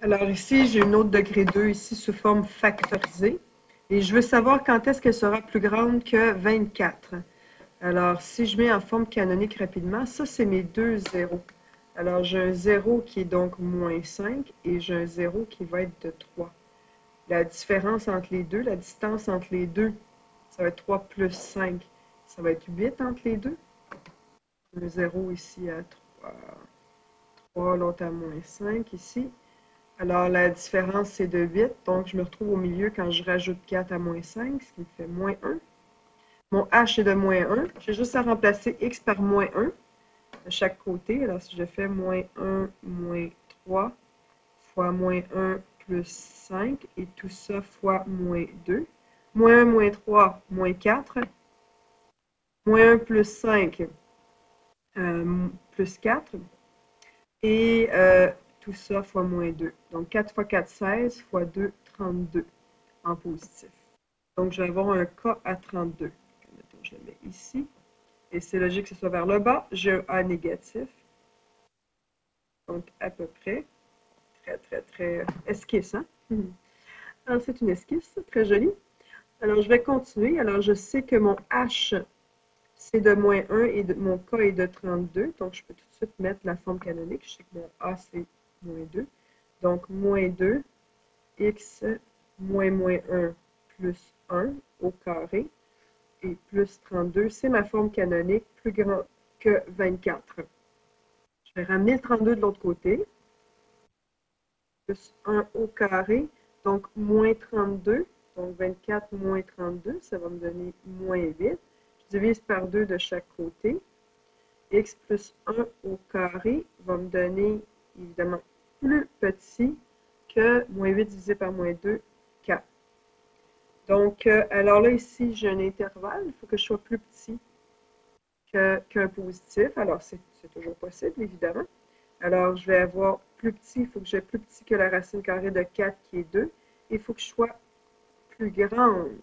Alors ici, j'ai une autre degré 2 ici sous forme factorisée. Et je veux savoir quand est-ce qu'elle sera plus grande que 24. Alors, si je mets en forme canonique rapidement, ça, c'est mes deux zéros. Alors, j'ai un 0 qui est donc moins 5 et j'ai un 0 qui va être de 3. La différence entre les deux, la distance entre les deux, ça va être 3 plus 5. Ça va être 8 entre les deux. Un 0 ici à 3, l'autre à moins 5 ici. Alors, la différence, c'est de 8. Donc, je me retrouve au milieu quand je rajoute 4 à moins 5, ce qui me fait moins 1. Mon h est de moins 1. J'ai juste à remplacer x par moins 1 de chaque côté. Alors, si je fais moins 1, moins 3 fois moins 1 plus 5, et tout ça fois moins 2. Moins 1, moins 3, moins 4. Moins 1 plus 5, plus 4. Et tout ça fois moins 2. Donc, 4 fois 4, 16, fois 2, 32 en positif. Donc, je vais avoir un K à 32. Je le mets ici. Et c'est logique que ce soit vers le bas. J'ai un A négatif. Donc, à peu près. Très esquisse, hein? Alors, c'est une esquisse, très jolie. Alors, je vais continuer. Alors, je sais que mon H, c'est de moins 1 et mon K est de 32. Donc, je peux tout de suite mettre la forme canonique. Je sais que mon A, c'est moins 2. Donc, moins 2, x moins 1 plus 1 au carré. Et plus 32, c'est ma forme canonique, plus grand que 24. Je vais ramener le 32 de l'autre côté. Plus 1 au carré, donc moins 32. Donc 24 moins 32, ça va me donner moins 8. Je divise par 2 de chaque côté. X plus 1 au carré va me donner, évidemment, plus petit que moins 8 divisé par moins 2, 4. Donc, alors là, ici, j'ai un intervalle. Il faut que je sois plus petit qu'un positif. Alors, c'est toujours possible, évidemment. Alors, je vais avoir plus petit, il faut que j'ai plus petit que la racine carrée de 4 qui est 2. Il faut que je sois plus grande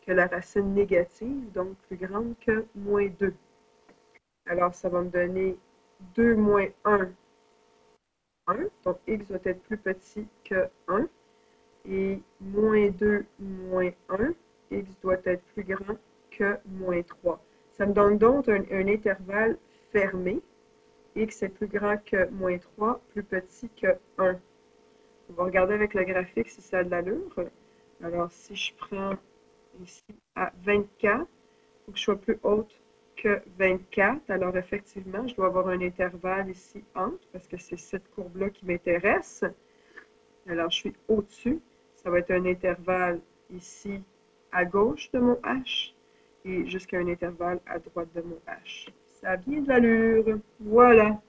que la racine négative, donc plus grande que moins 2. Alors, ça va me donner 2 moins 1, 1. Donc, x doit être plus petit que 1. Et moins 2 moins 1, x doit être plus grand que moins 3. Ça me donne donc un intervalle fermé. X est plus grand que moins 3, plus petit que 1. On va regarder avec le graphique si ça a de l'allure. Alors, si je prends ici à 24, il faut que je sois plus haute que 24. Alors, effectivement, je dois avoir un intervalle ici entre, parce que c'est cette courbe-là qui m'intéresse. Alors, je suis au-dessus. Ça va être un intervalle ici à gauche de mon H et jusqu'à un intervalle à droite de mon H. Ça a bien de l'allure. Voilà.